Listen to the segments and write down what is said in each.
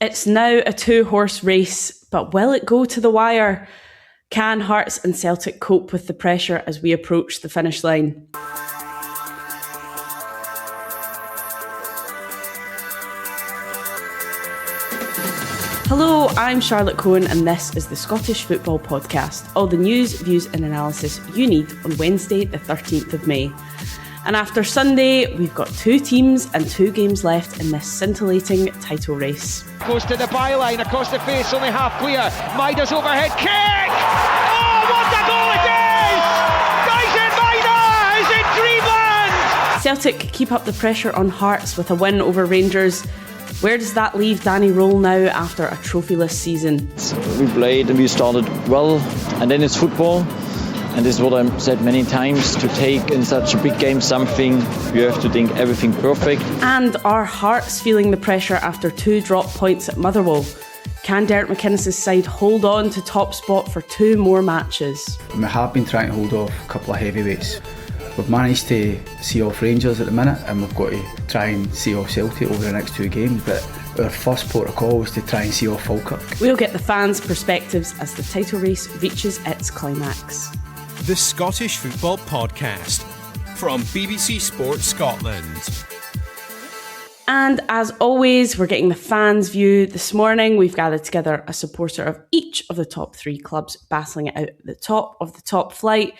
It's now a two-horse race, but will it go to the wire? Can Hearts and Celtic cope with the pressure as we approach the finish line? Hello, I'm Charlotte Cohen and this is the Scottish Football Podcast. All the news, views and analysis you need on Wednesday the 13th of May. And after Sunday, we've got two teams and two games left in this scintillating title race. Goes to the byline, across the face, only half clear. Maida's overhead kick! Oh, what a goal it is! Dyson Maida is in dreamland! Celtic keep up the pressure on Hearts with a win over Rangers. Where does that leave Danny Röhl now after a trophyless season? We played and we started well, and then it's football. And this is what I've said many times, to take in such a big game something, you have to think everything perfect. And are Hearts feeling the pressure after two drop points at Motherwell? Can Derek McInnes' side hold on to top spot for two more matches? We have been trying to hold off a couple of heavyweights. We've managed to see off Rangers at the minute, and we've got to try and see off Celtic over the next two games, but our first port of call is to try and see off Falkirk. We'll get the fans' perspectives as the title race reaches its climax. The Scottish Football Podcast from BBC Sports Scotland. And as always, we're getting the fans' view. This morning, we've gathered together a supporter of each of the top three clubs battling it out at the top of the top flight.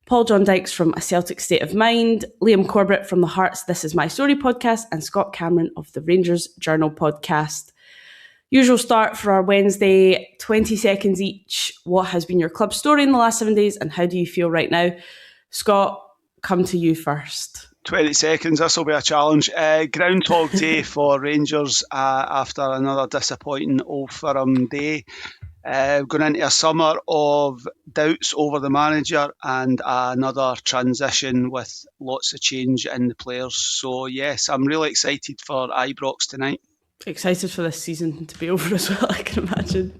Paul John Dykes from A Celtic State of Mind, Liam Corbett from the Hearts This Is My Story podcast, and Scott Cameron of the Rangers Journal podcast. Usual start for our Wednesday, 20 seconds each. What has been your club story in the last 7 days and how do you feel right now? Scott, come to you first. 20 seconds, this will be a challenge. Groundhog Day for Rangers after another disappointing Old Firm day. Going into a summer of doubts over the manager and another transition with lots of change in the players. So yes, I'm really excited for Ibrox tonight. Excited for this season to be over as well, I can imagine.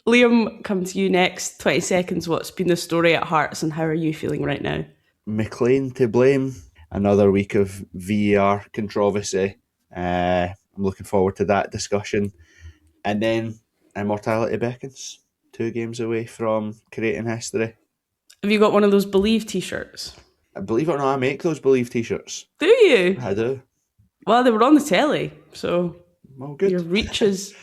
Liam, come to you next. 20 seconds. What's been the story at Hearts and how are you feeling right now? McLean to blame. Another week of VAR controversy. I'm looking forward to that discussion. And then immortality beckons. 2 games away from creating history. Have you got one of those Believe t-shirts? Believe it or not, I make those Believe t-shirts. Do you? I do. Well, they were on the telly, so well, good. Your reach is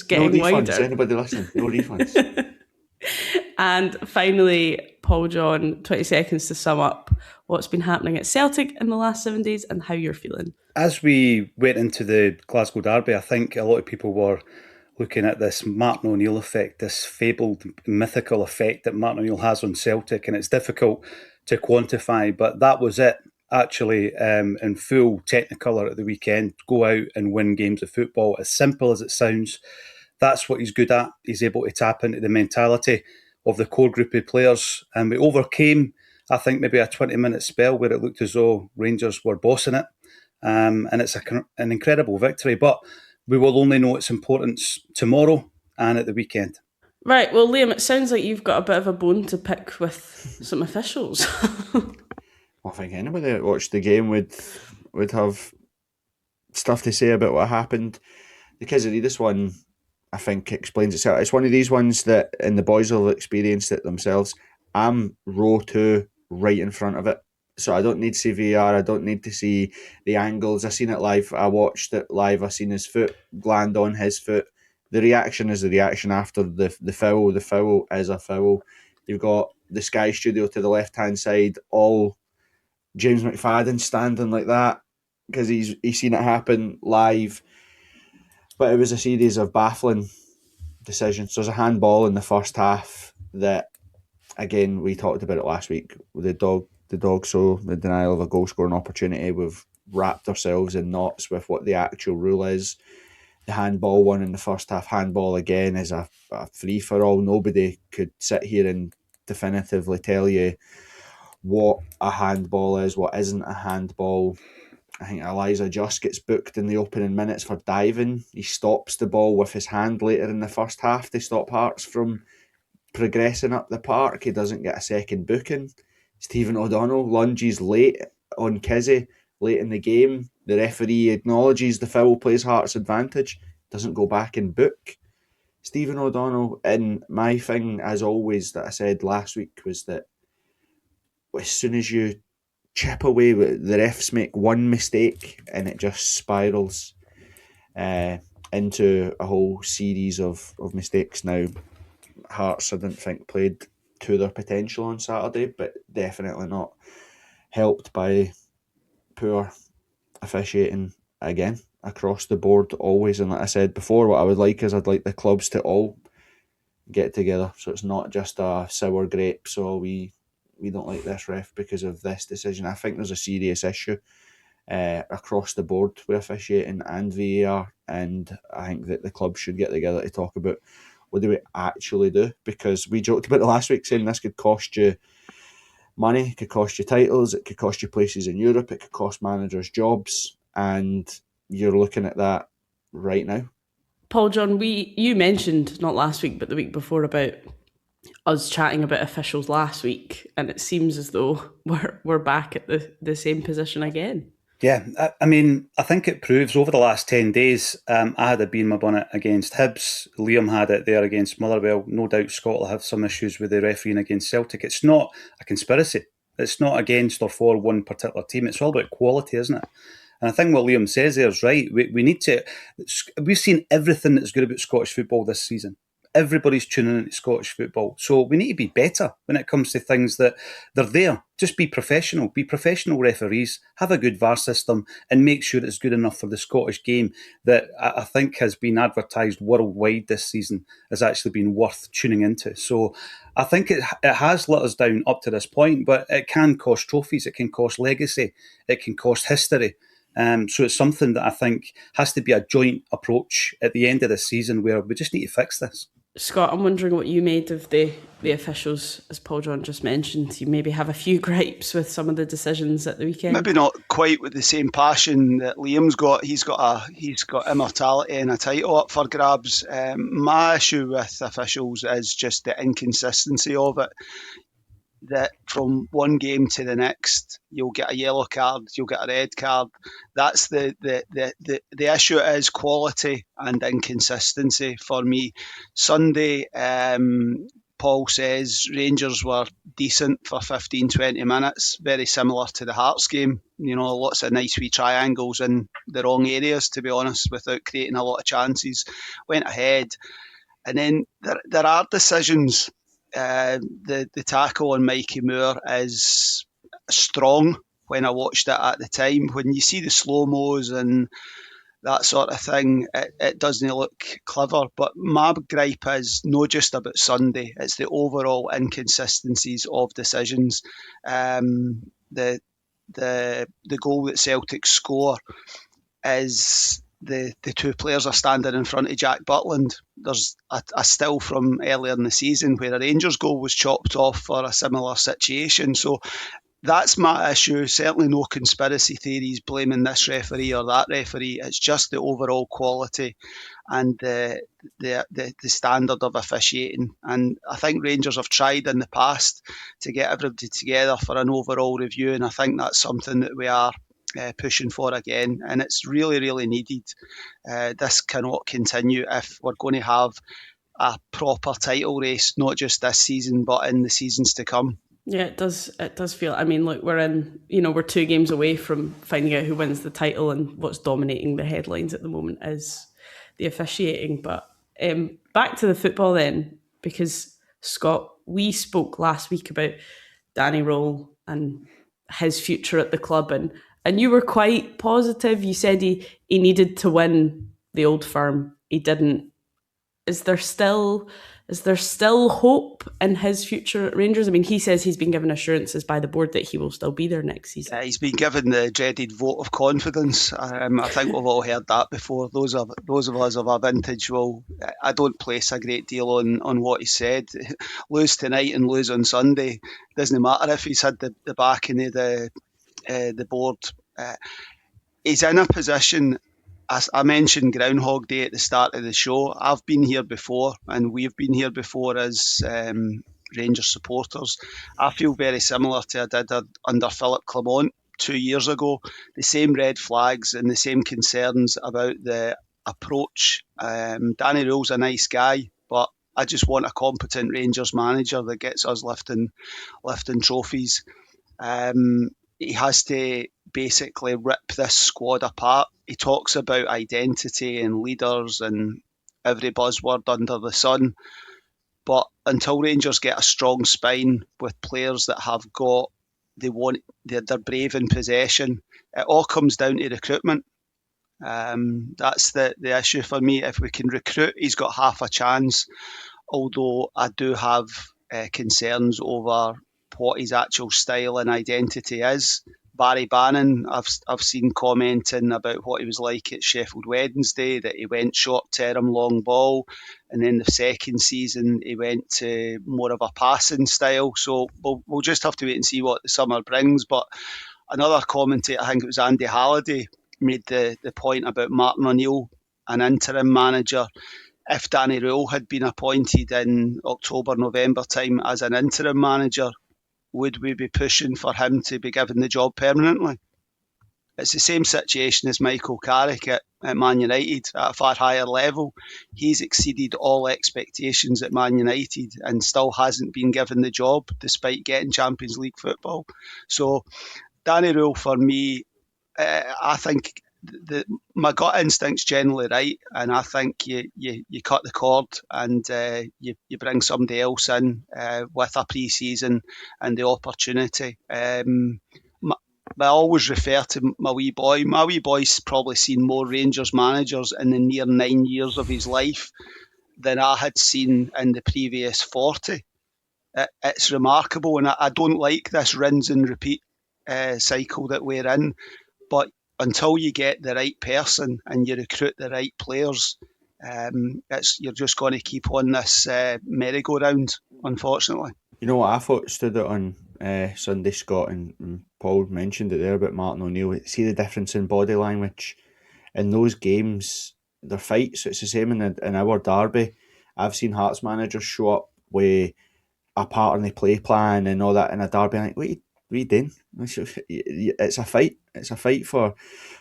getting no refunds, wider. Anybody listening? No refunds. And finally, Paul John, 20 seconds to sum up what's been happening at Celtic in the last 7 days and how you're feeling. As we went into the Glasgow Derby, I think a lot of people were looking at this Martin O'Neill effect, this fabled, mythical effect that Martin O'Neill has on Celtic, and it's difficult to quantify, but that was it. Actually, in full technicolor at the weekend, go out and win games of football. As simple as it sounds, that's what he's good at. He's able to tap into the mentality of the core group of players. And we overcame, I think, maybe a 20-minute spell where it looked as though Rangers were bossing it. And it's an incredible victory. But we will only know its importance tomorrow and at the weekend. Right, well, Liam, it sounds like you've got a bit of a bone to pick with some officials. I think anybody that watched the game would have stuff to say about what happened. The Kizaridis one, I think, explains itself. It's one of these ones that, and the boys will have experienced it themselves, I'm row 2 right in front of it. So I don't need to see VAR, I don't need to see the angles. I've seen it live, I watched it live, I've seen his foot land on his foot. The reaction is the reaction after the foul. The foul is a foul. You've got the Sky Studio to the left-hand side, all James McFadden standing like that because he's seen it happen live. But it was a series of baffling decisions. There's a handball in the first half that, again, we talked about it last week. The dog, so the denial of a goal scoring opportunity. We've wrapped ourselves in knots with what the actual rule is. The handball one in the first half, handball again is a free-for-all. Nobody could sit here and definitively tell you what a handball is, what isn't a handball. I think Eliza just gets booked in the opening minutes for diving. He stops the ball with his hand later in the first half to stop Hearts from progressing up the park. He doesn't get a second booking. Stephen O'Donnell lunges late on Kizzy late in the game. The referee acknowledges the foul plays Hearts' advantage, doesn't go back and book Stephen O'Donnell. And my thing, as always, that I said last week was that as soon as you chip away, the refs make one mistake and it just spirals into a whole series of mistakes. Now, Hearts, I didn't think, played to their potential on Saturday, but definitely not helped by poor officiating again across the board always. And like I said before, what I would like is I'd like the clubs to all get together, so it's not just a sour grape, so we don't like this ref because of this decision. I think there's a serious issue across the board with officiating and VAR, and I think that the clubs should get together to talk about what do we actually do, because we joked about it last week saying this could cost you money, it could cost you titles, it could cost you places in Europe, it could cost managers jobs, and you're looking at that right now. Paul John, you mentioned not last week but the week before about us chatting about officials last week, and it seems as though we're back at the same position again. Yeah, I mean, I think it proves over the last 10 days, I had a bee in my bonnet against Hibs. Liam had it there against Motherwell. No doubt Scott will have some issues with the refereeing against Celtic. It's not a conspiracy. It's not against or for one particular team. It's all about quality, isn't it? And I think what Liam says there is right. We need to... We've seen everything that's good about Scottish football this season. Everybody's tuning into Scottish football. So we need to be better when it comes to things that they're there. Just be professional referees, have a good VAR system, and make sure it's good enough for the Scottish game that I think has been advertised worldwide this season as actually being worth tuning into. So I think it has let us down up to this point, but it can cost trophies, it can cost legacy, it can cost history. So it's something that I think has to be a joint approach at the end of the season where we just need to fix this. Scott, I'm wondering what you made of the officials, as Paul John just mentioned. You maybe have a few gripes with some of the decisions at the weekend. Maybe not quite with the same passion that Liam's got. He's got immortality and a title up for grabs. My issue with officials is just the inconsistency of it. That from one game to the next, you'll get a yellow card, you'll get a red card. That's the issue is quality and inconsistency for me. Sunday, Paul says Rangers were decent for 15-20 minutes, very similar to the Hearts game. You know, lots of nice wee triangles in the wrong areas, to be honest, without creating a lot of chances. Went ahead. And then there are decisions. The tackle on Mikey Moore is strong when I watched it at the time. When you see the slow-mos and that sort of thing, it doesn't look clever. But my gripe is not just about Sunday, it's the overall inconsistencies of decisions. The goal that Celtic score is the two players are standing in front of Jack Butland. There's a still from earlier in the season where a Rangers goal was chopped off for a similar situation. So that's my issue. Certainly no conspiracy theories blaming this referee or that referee. It's just the overall quality and the standard of officiating. And I think Rangers have tried in the past to get everybody together for an overall review, and I think that's something that we are pushing for again, and it's really, really needed. This cannot continue if we're going to have a proper title race, not just this season, but in the seasons to come. Yeah, it does. It does feel. I mean, look, we're 2 games away from finding out who wins the title, and what's dominating the headlines at the moment is the officiating. But back to the football then, because Scott, we spoke last week about Danny Röhl and his future at the club, and you were quite positive. You said he needed to win the Old Firm. He didn't. Is there still hope in his future at Rangers? I mean, he says he's been given assurances by the board that he will still be there next season. He's been given the dreaded vote of confidence. I think we've all heard that before. Those of us of our vintage will. I don't place a great deal on what he said. Lose tonight and lose on Sunday. Doesn't matter if he's had the backing of the board. He's in a position, as I mentioned Groundhog Day at the start of the show. I've been here before, and we've been here before as Rangers supporters. I feel very similar to I did under Philip Clement 2 years ago. The same red flags and the same concerns about the approach. Danny Röhl's a nice guy, but I just want a competent Rangers manager that gets us lifting trophies. He has to basically rip this squad apart. He talks about identity and leaders and every buzzword under the sun. But until Rangers get a strong spine with players that have got, they're brave in possession, it all comes down to recruitment. That's the issue for me. If we can recruit, he's got half a chance. Although I do have concerns over what his actual style and identity is. Barry Bannon, I've seen commenting about what he was like at Sheffield Wednesday, that he went short term long ball, and then the second season he went to more of a passing style. So we'll just have to wait and see what the summer brings. But another commentator, I think it was Andy Halliday, made the point about Martin O'Neill, an interim manager. If Danny Röhl had been appointed in October, November time as an interim manager, would we be pushing for him to be given the job permanently? It's the same situation as Michael Carrick at Man United at a far higher level. He's exceeded all expectations at Man United and still hasn't been given the job despite getting Champions League football. So Danny Röhl, for me, I think my gut instinct's generally right, and I think you cut the cord and you bring somebody else in with a pre-season and the opportunity. I always refer to my wee boy. My wee boy's probably seen more Rangers managers in the near 9 years of his life than I had seen in the previous 40. It's remarkable, and I don't like this rinse and repeat cycle that we're in. But until you get the right person and you recruit the right players, you're just going to keep on this merry-go-round, unfortunately. You know what I thought stood out on Sunday, Scott, and Paul mentioned it there about Martin O'Neill. See the difference in body language in those games. They're fights. It's the same in our derby. I've seen Hearts managers show up with a part in the play plan and all that in a derby. I'm like, what are you doing? It's a fight. It's a fight for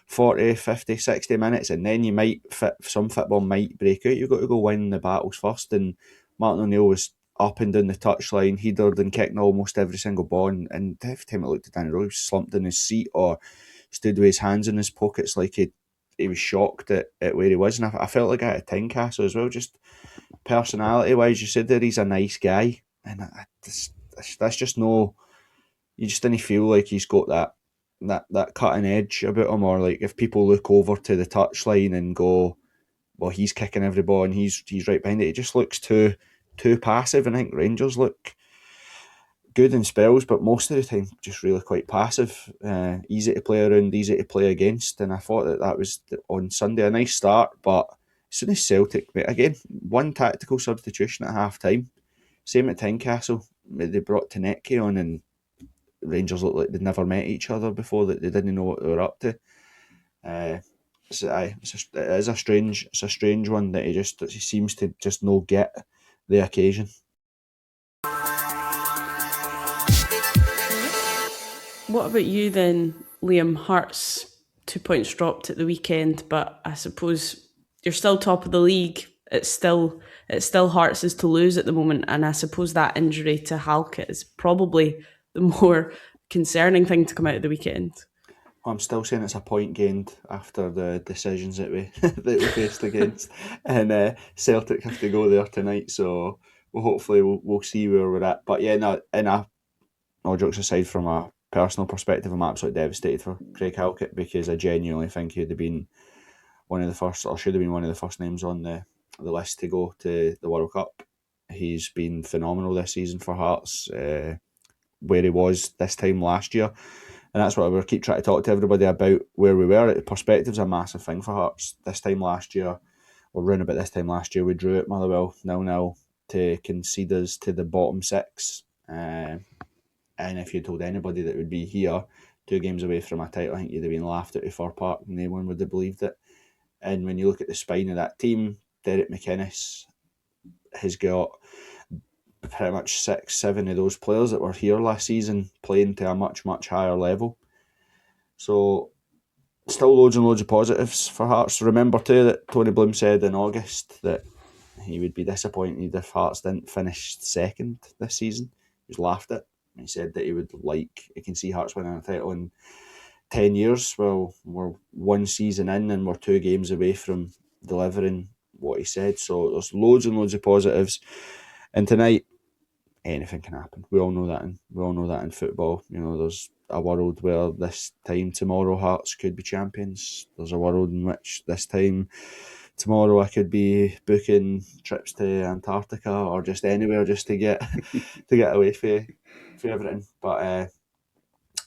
40, 50, 60 minutes, and then you might some football might break out. You've got to go win the battles first. And Martin O'Neill was up and down the touchline, headered and kicked almost every single ball. And every time I looked at Danny Röhl, he was slumped in his seat or stood with his hands in his pockets like he was shocked at where he was. And I felt like I had Tynecastle as well, just personality-wise. You said that he's a nice guy, and that's just no... You just didn't feel like he's got that cutting edge about him, or like if people look over to the touchline and go, well, he's kicking every ball and he's right behind it. It just looks too passive. And I think Rangers look good in spells, but most of the time just really quite passive. Easy to play around, easy to play against. And I thought that was on Sunday a nice start, but as soon as Celtic, again, one tactical substitution at half time. Same at Tynecastle. They brought Tanecki on and Rangers looked like they'd never met each other before, that they didn't know what they were up to. It is a strange one that he seems to just not get the occasion. What about you then, Liam? Hearts 2 points dropped at the weekend, but I suppose you're still top of the league. It's still Hearts is to lose at the moment, and I suppose that injury to Halkett is probably the more concerning thing to come out of the weekend. I'm still saying it's a point gained after the decisions that we faced against, and Celtic have to go there tonight. So we'll see where we're at. But yeah, no. All jokes aside, from a personal perspective, I'm absolutely devastated for Craig Halkett, because I genuinely think he'd have been one of the first, or should have been one of the first names on the list to go to the World Cup. He's been phenomenal this season for Hearts. Where he was this time last year, and that's what we keep trying to talk to everybody about, where we were. Perspective's a massive thing for Hearts. This time last year, we drew at Motherwell 0-0 to concede us to the bottom six, and if you told anybody that would be here 2 games away from a title, I think you'd have been laughed out of Fir Park, and no one would have believed it. And when you look at the spine of that team, Derek McInnes has got pretty much 6-7 of those players that were here last season playing to a much, much higher level. So still loads and loads of positives for Hearts. Remember too that Tony Bloom said in August that he would be disappointed if Hearts didn't finish second this season. He was laughed at. He said that he can see Hearts winning a title in 10 years. Well, we're one season in and we're 2 games away from delivering what he said. So there's loads and loads of positives. And tonight, anything can happen. We all know that in football. You know, there's a world where this time tomorrow Hearts could be champions. There's a world in which this time tomorrow I could be booking trips to Antarctica or just anywhere just to get away for everything. But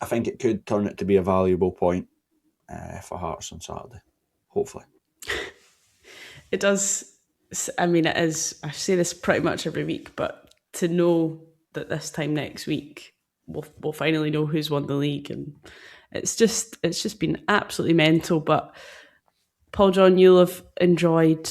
I think it could turn it to be a valuable point for Hearts on Saturday, hopefully. It does. I mean, it is. I say this pretty much every week, but to know that this time next week we'll finally know who's won the league, and it's just been absolutely mental. But Paul John, you'll have enjoyed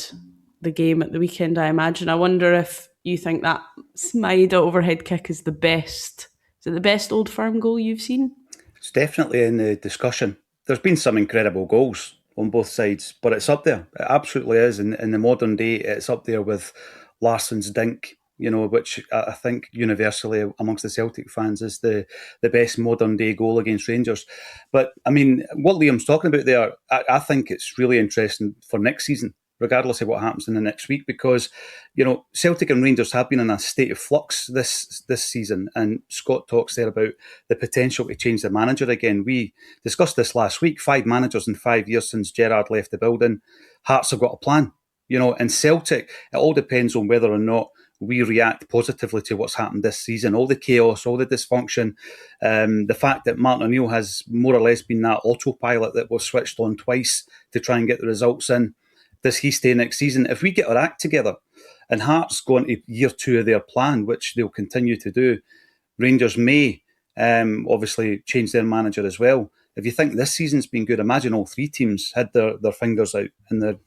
the game at the weekend, I imagine. I wonder if you think that Smaida overhead kick is the best. Is it the best Old Firm goal you've seen? It's definitely in the discussion. There's been some incredible goals on both sides, but it's up there. It absolutely is. In the modern day, it's up there with Larsson's dink, you know, which I think universally amongst the Celtic fans is the best modern day goal against Rangers. But I mean, what Liam's talking about there, I think it's really interesting for next season, regardless of what happens in the next week, because, you know, Celtic and Rangers have been in a state of flux this season, and Scott talks there about the potential to change the manager again. We discussed this last week, 5 managers in 5 years since Gerrard left the building. Hearts have got a plan, you know, and Celtic, it all depends on whether or not we react positively to what's happened this season. All the chaos, all the dysfunction, the fact that Martin O'Neill has more or less been that autopilot that was switched on twice to try and get the results in. Does he stay next season? If we get our act together and Hearts go into year 2 of their plan, which they'll continue to do, Rangers may obviously change their manager as well. If you think this season's been good, imagine all 3 teams had their fingers out and their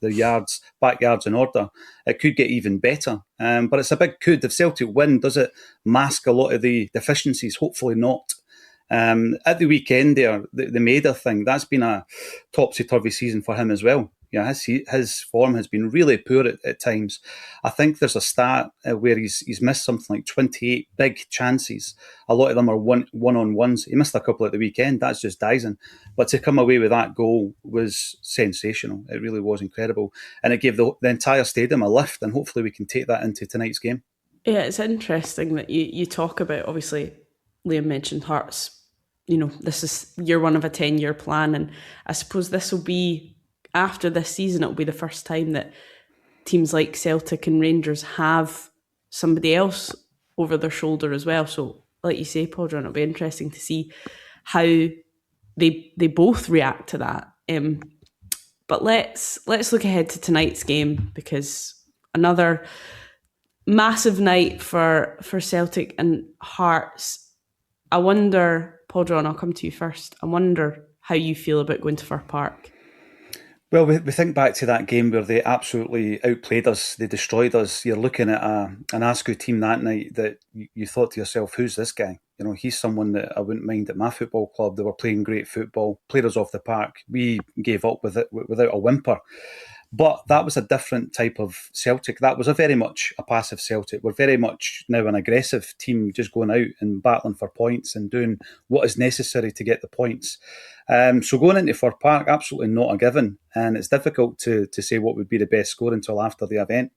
backyards in order. It could get even better. But it's a big could. If Celtic win, does it mask a lot of the deficiencies? Hopefully not. At the weekend there, the Maida thing, that's been a topsy-turvy season for him as well. Yeah, his form has been really poor at times. I think there's a stat where he's missed something like 28 big chances. A lot of them are one-on-ones. He missed a couple at the weekend. That's just dicing. But to come away with that goal was sensational. It really was incredible. And it gave the entire stadium a lift, and hopefully we can take that into tonight's game. Yeah, it's interesting that you talk about, obviously, Liam mentioned Hearts. You know, this is year 1 of a 10-year plan, and I suppose this will be, after this season, it'll be the first time that teams like Celtic and Rangers have somebody else over their shoulder as well. So, like you say, Paul John, it'll be interesting to see how they both react to that. But let's look ahead to tonight's game, because another massive night for Celtic and Hearts. I wonder, Paul John, I'll come to you first. I wonder how you feel about going to Fir Park. Well, we think back to that game where they absolutely outplayed us. They destroyed us. You're looking at an Ascot team that night that you thought to yourself, who's this guy? You know, he's someone that I wouldn't mind at my football club. They were playing great football, played us off the park. We gave up with it without a whimper. But that was a different type of Celtic. That was a very much a passive Celtic. We're very much now an aggressive team, just going out and battling for points and doing what is necessary to get the points. So going into Fir Park, absolutely not a given. And it's difficult to say what would be the best score until after the event.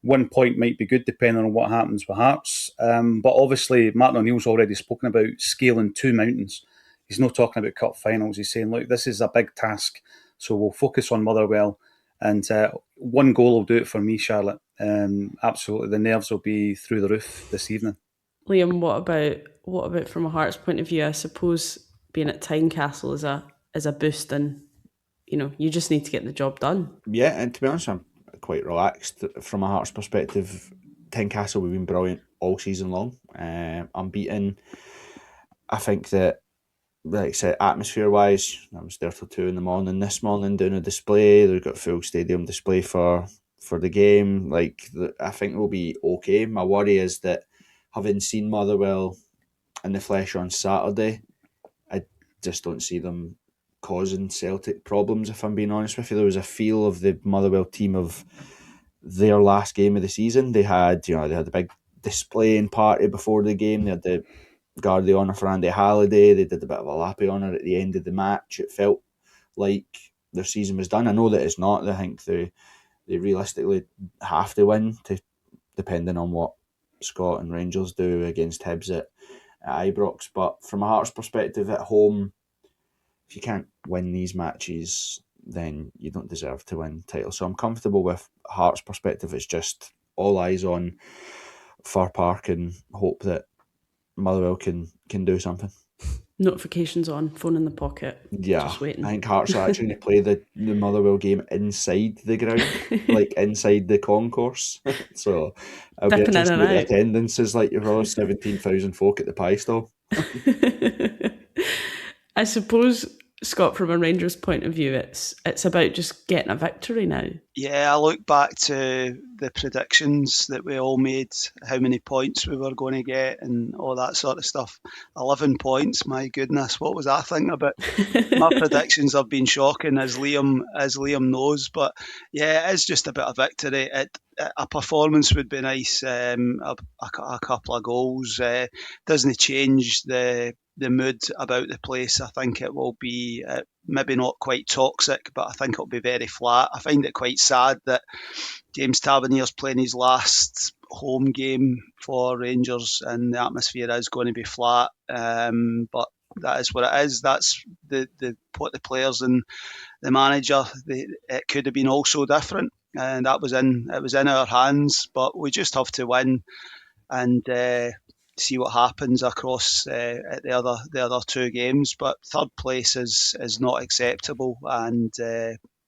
1 point might be good depending on what happens with Hearts. But obviously, Martin O'Neill's already spoken about scaling 2 mountains. He's not talking about cup finals. He's saying, look, this is a big task. So we'll focus on Motherwell. And 1 goal will do it for me, Charlotte. Absolutely, the nerves will be through the roof this evening. Liam, what about from a Hearts point of view? I suppose being at Tynecastle is a boost, and you know you just need to get the job done. Yeah, and to be honest, I'm quite relaxed from a Hearts perspective. Tynecastle, we've been brilliant all season long. Unbeaten. I think that, like I said, atmosphere-wise, I was there till 2 a.m. this morning doing a display. They've got a full stadium display for the game. I think we'll be okay. My worry is that, having seen Motherwell in the flesh on Saturday, I just don't see them causing Celtic problems, if I'm being honest with you. There was a feel of the Motherwell team of their last game of the season. They had the big displaying party before the game. They had the Guard the Honour for Andy Halliday. They did a bit of a lappy honour at the end of the match. It felt like their season was done. I know that it's not. I think they realistically have to win, depending on what Scott and Rangers do against Hibs at Ibrox. But from a Hearts perspective at home, if you can't win these matches, then you don't deserve to win titles. So I'm comfortable with Hearts' perspective. It's just all eyes on Fir Park and hope that Motherwell can do something. Notifications on, phone in the pocket. Yeah, just waiting. I think Hearts are actually going to play the Motherwell game inside the ground, like inside the concourse. So I'll be Dipping in interested and what the out. attendance is like. You've always 17,000 folk at the pie stall. I suppose, Scott, from a Rangers point of view, it's about just getting a victory now. Yeah, I look back to the predictions that we all made, how many points we were going to get and all that sort of stuff. 11 points, my goodness, what was I thinking about? My predictions have been shocking, as Liam knows. But yeah, it's just a bit of victory. A performance would be nice, a couple of goals. Doesn't change the mood about the place. I think it will be maybe not quite toxic, but I think it'll be very flat. I find it quite sad that James Tavernier's playing his last home game for Rangers and the atmosphere is going to be flat. But that is what it is. That's what the players and the manager. It could have been also different, and it was in our hands. But we just have to win and see what happens across at the other two games. But third place is not acceptable, and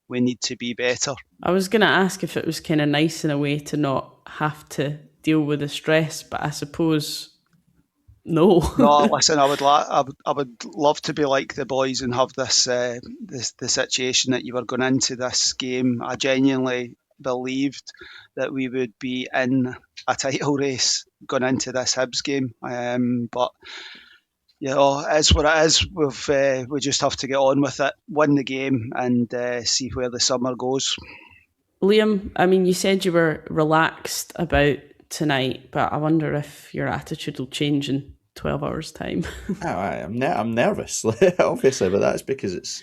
we need to be better. I was going to ask if it was kind of nice in a way to not have to deal with the stress, but I suppose no. No, listen, I would love to be like the boys and have the situation that you were going into this game. I genuinely believed that we would be in a title race going into this Hibs game, but it's what it is. We just have to get on with it, win the game, and see where the summer goes. Liam, I mean, you said you were relaxed about tonight, but I wonder if your attitude will change in 12 hours' time. I'm nervous, obviously, but that's because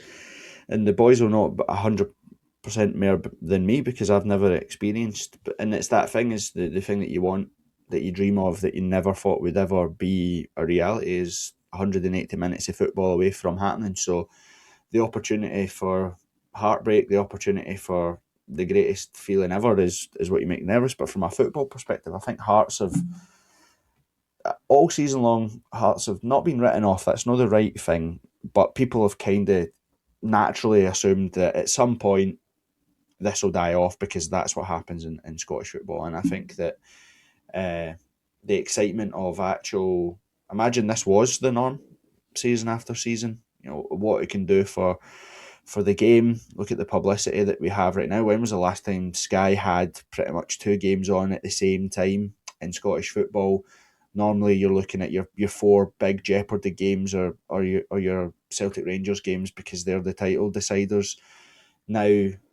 and the boys will know 100% more than me because I've never experienced. And it's that thing is the thing that you want, that you dream of, that you never thought would ever be a reality, is 180 minutes of football away from happening. So the opportunity for heartbreak, the opportunity for the greatest feeling ever is what you make nervous. But from a football perspective, I think Hearts have all season long, Hearts have not been written off. That's not the right thing, but people have kind of naturally assumed that at some point this will die off because that's what happens in Scottish football. And I think that the excitement of imagine this was the norm season after season, what it can do for the game. Look at the publicity that we have right now. When was the last time Sky had pretty much two games on at the same time in Scottish football? Normally you're looking at your four big Jeopardy games or your Celtic Rangers games because they're the title deciders. Now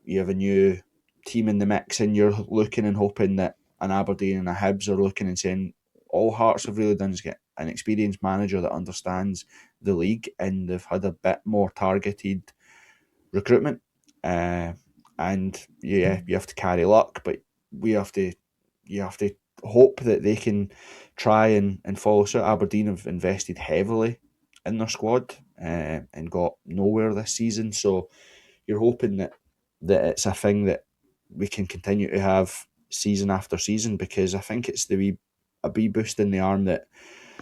you have a new team in the mix and you're looking and hoping that an Aberdeen and a Hibs are looking and saying all Hearts have really done is get an experienced manager that understands the league, and they've had a bit more targeted recruitment. And you have to carry luck, but you have to hope that they can try and follow suit. Aberdeen have invested heavily in their squad and got nowhere this season, so you're hoping that it's a thing that we can continue to have season after season, because I think it's a wee boost in the arm that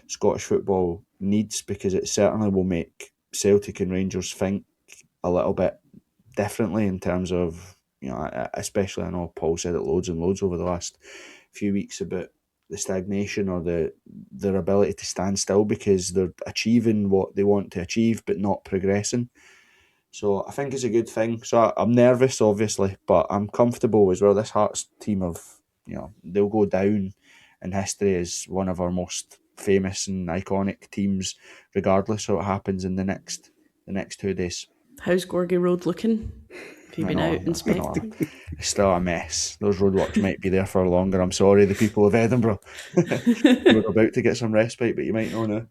Scottish football needs, because it certainly will make Celtic and Rangers think a little bit differently in terms of, especially I know Paul said it loads and loads over the last few weeks about the stagnation or their ability to stand still because they're achieving what they want to achieve but not progressing. So I think it's a good thing. So I'm nervous, obviously, but I'm comfortable as well. This Hearts team they'll go down in history as one of our most famous and iconic teams, regardless of what happens in the next 2 days. How's Gorgie Road looking? Have you been out inspecting? It's still a mess. Those roadworks might be there for longer. I'm sorry, the people of Edinburgh. We're about to get some respite, but you might know now.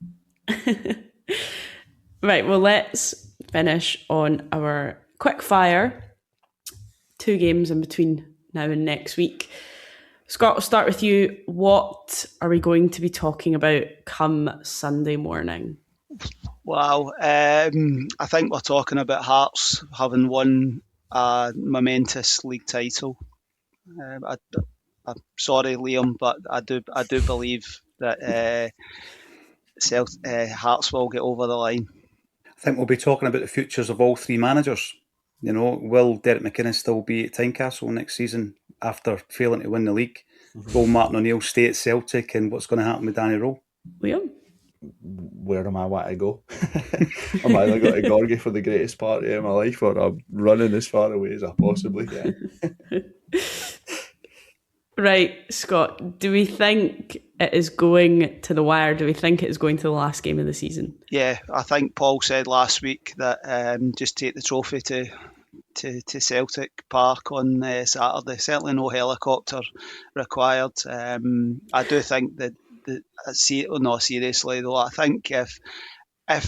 Right, well, let's finish on our quick fire. 2 games in between now and next week. Scott, we'll start with you. What are we going to be talking about come Sunday morning? Wow, I think we're talking about Hearts having won a momentous league title. I'm sorry, Liam, but I do believe that Hearts will get over the line. I think we'll be talking about the futures of all 3 managers. You know, will Derek McInnes still be at Tynecastle next season after failing to win the league? Will Martin O'Neill stay at Celtic, and what's going to happen with Danny Rowe? Liam? Where am I want to go? I'm either going to Gorgie for the greatest party of my life, or I'm running as far away as I possibly can. Right, Scott, do we think it is going to the wire? Do we think it is going to the last game of the season? Yeah, I think Paul said last week that just take the trophy to Celtic Park on Saturday. Certainly no helicopter required. I do think that no, seriously though, I think if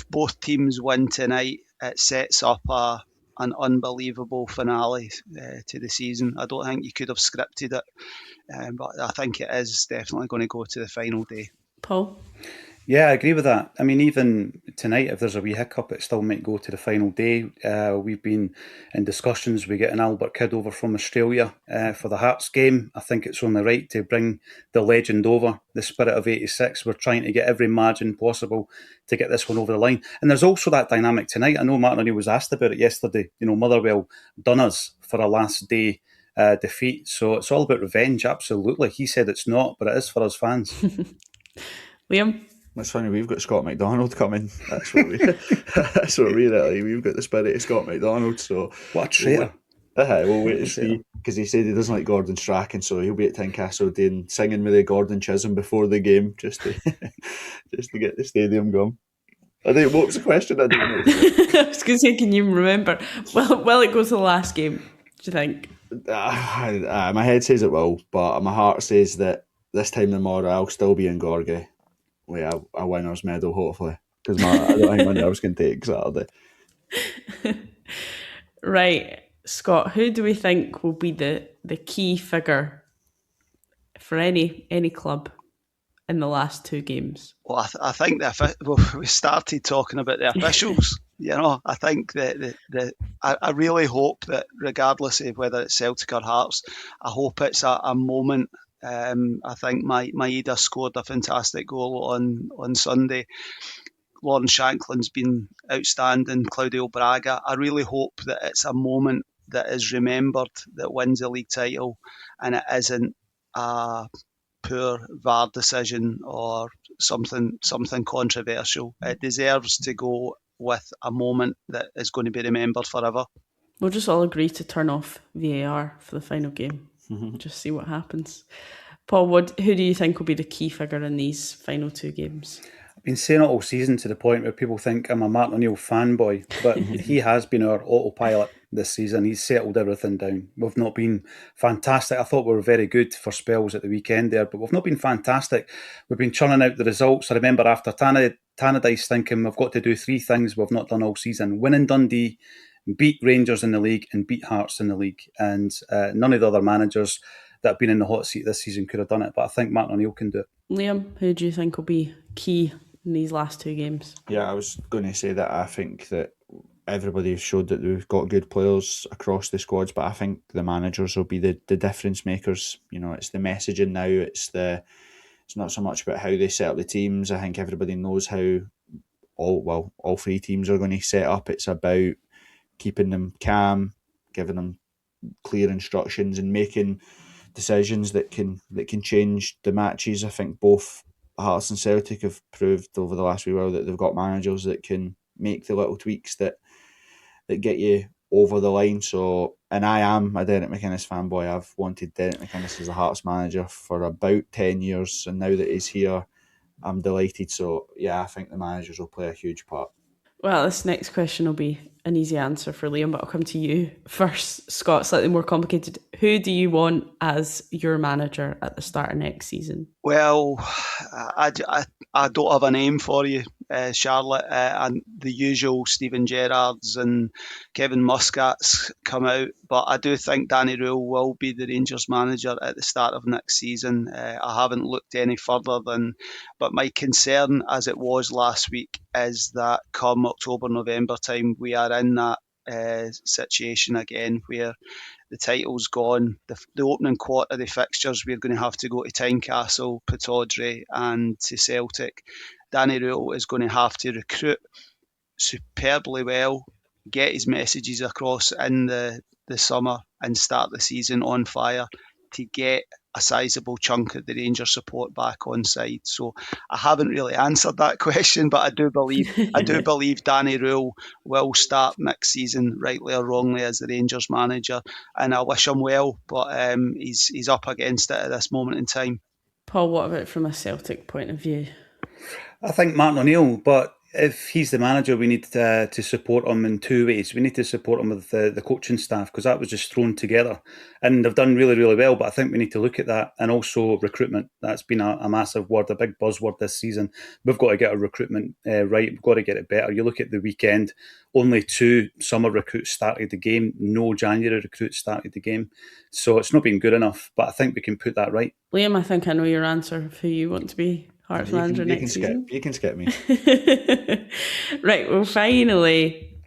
both teams win tonight, it sets up an unbelievable finale to the season. I don't think you could have scripted it, but I think it is definitely going to go to the final day. Paul? Yeah, I agree with that. I mean, even tonight, if there's a wee hiccup, it still might go to the final day. We've been in discussions. We get an Albert Kidd over from Australia for the Hearts game. I think it's only right to bring the legend over, the spirit of 86. We're trying to get every margin possible to get this one over the line. And there's also that dynamic tonight. I know Martin O'Neill was asked about it yesterday. You know, Motherwell done us for a last day defeat. So it's all about revenge, absolutely. He said it's not, but it is for us fans. Liam? It's funny, we've got Scott McDonald coming. That's what we really. We've got the spirit of Scott McDonald. So what a traitor! We'll wait and see, because he said he doesn't like Gordon Strachan, so he'll be at Tynecastle doing singing with the Gordon Chisholm before the game, just to get the stadium going. What was the question? I don't know. I was going to say, can you remember? Will it go to the last game, do you think? My head says it will, but my heart says that this time tomorrow I'll still be in Gorgie with a winner's medal, hopefully, because I don't think my nerves can take Saturday. Right, Scott, who do we think will be the key figure for any club in the last 2 games? Well, I think we started talking about the officials. You know, I think that I really hope that regardless of whether it's Celtic or Hearts, I hope it's a moment. I think Maeda scored a fantastic goal on Sunday. Lawrence Shanklin's been outstanding. Claudio Braga. I really hope that it's a moment that is remembered that wins a league title, and it isn't a poor VAR decision or something controversial. It deserves to go with a moment that is going to be remembered forever. We'll just all agree to turn off VAR for the final game. Just see what happens. Paul, who do you think will be the key figure in these final 2 games? I've been saying it all season to the point where people think I'm a Martin O'Neill fanboy, but he has been our autopilot this season. He's settled everything down. We've not been fantastic. I thought we were very good for spells at the weekend there, but we've not been fantastic. We've been churning out the results. I remember after Tannadice thinking we've got to do 3 things we've not done all season: win in Dundee, beat Rangers in the league, and beat Hearts in the league. And none of the other managers that have been in the hot seat this season could have done it, but I think Martin O'Neill can do it. Liam, who do you think will be key in these last 2 games? Yeah, I was going to say that I think that everybody showed that we've got good players across the squads, but I think the managers will be the difference makers. You know, it's the messaging now. It's not so much about how they set up the teams. I think everybody knows how all 3 teams are going to set up. It's about keeping them calm, giving them clear instructions, and making decisions that can change the matches. I think both Hearts and Celtic have proved over the last wee while that they've got managers that can make the little tweaks that get you over the line. So, and I am a Derek McInnes fanboy. I've wanted Derek McInnes as a Hearts manager for about 10 years, and now that he's here, I'm delighted. So yeah, I think the managers will play a huge part. Well, this next question will be an easy answer for Liam, but I'll come to you first, Scott. Slightly more complicated. Who do you want as your manager at the start of next season? Well, I don't have a name for you, Charlotte. And the usual Steven Gerrards and Kevin Muscat's come out, but I do think Danny Rule will be the Rangers manager at the start of next season. I haven't looked any further but my concern, as it was last week, is that come October, November time, we are in that situation again where the title's gone. The opening quarter of the fixtures, we're going to have to go to Tynecastle, Pittodrie and to Celtic. Danny Rule is going to have to recruit superbly well, get his messages across in the summer and start the season on fire to get a sizable chunk of the Rangers support back on side. So I haven't really answered that question, but I do believe Danny Rule will start next season, rightly or wrongly, as the Rangers manager, and I wish him well, but he's up against it at this moment in time. Paul, what about from a Celtic point of view? I think Martin O'Neill, but if he's the manager, we need to support him in two ways. We need to support him with the coaching staff, because that was just thrown together and they've done really, really well. But I think we need to look at that, and also recruitment. That's been a massive word, a big buzzword this season. We've got to get our recruitment right. We've got to get it better. You look at the weekend, only 2 summer recruits started the game. No January recruits started the game. So it's not been good enough, but I think we can put that right. Liam, I think I know your answer of who you want to be Hearts manager next season. You can skip me. Right, well, finally,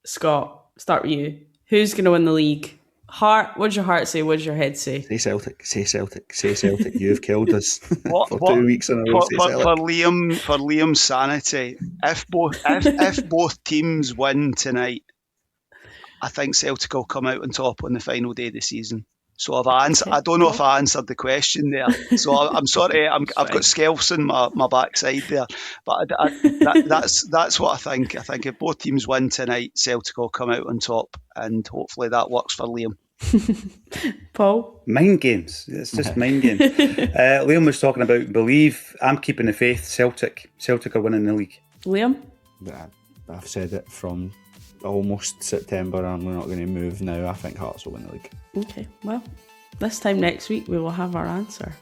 Scott, start with you. Who's going to win the league? Heart, what does your heart say? What does your head say? Say Celtic, say Celtic, say Celtic. You've killed us for 2 weeks in a row. For Liam's sanity, if both teams win tonight, I think Celtic will come out on top on the final day of the season. So I don't know if I answered the question there. So I'm sorry, I've got scalps in my backside there. But that's what I think. I think if both teams win tonight, Celtic will come out on top, and hopefully that works for Liam. Paul? Mind games. It's just mind games. Liam was talking about believe. I'm keeping the faith. Celtic are winning the league. Liam? I've said it from almost September, and we're not going to move now. I think Hearts will win the league. Okay, well, this time next week we will have our answer.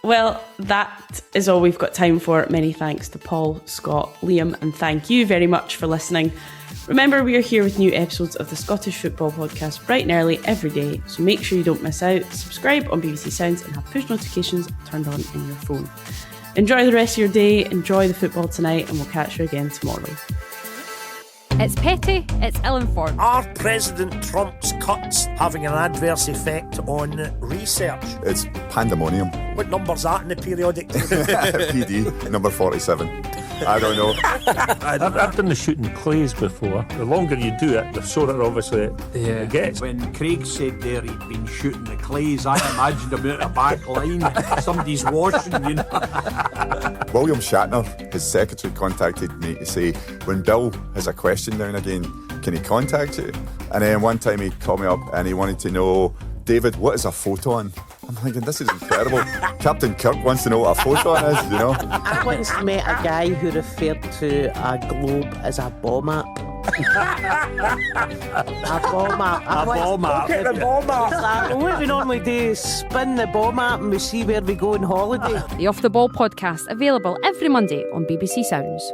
Well, that is all we've got time for. Many thanks to Paul, Scott, Liam, and thank you very much for listening. Remember, we are here with new episodes of the Scottish Football Podcast bright and early every day, so make sure you don't miss out. Subscribe on BBC Sounds and have push notifications turned on in your phone. Enjoy the rest of your day, enjoy the football tonight, and we'll catch you again tomorrow. It's petty, it's ill-informed. Are President Trump's cuts having an adverse effect on research? It's pandemonium. What number's that in the periodic table? PD, number 47. I don't know. I've done the shooting clays before. The longer you do it, the shorter obviously it gets. When Craig said there he'd been shooting the clays, I imagined him out a back line. Somebody's washing, you know. William Shatner, his secretary, contacted me to say, when Bill has a question now and again, can he contact you? And then one time he called me up and he wanted to know, David, what is a photon? I'm thinking, this is incredible. Captain Kirk wants to know what a photon is, you know. I once met a guy who referred to a globe as a ball map. A ball map. Look at the ball map. What we normally do is spin the ball map and we see where we go on holiday. The Off the Ball podcast, available every Monday on BBC Sounds.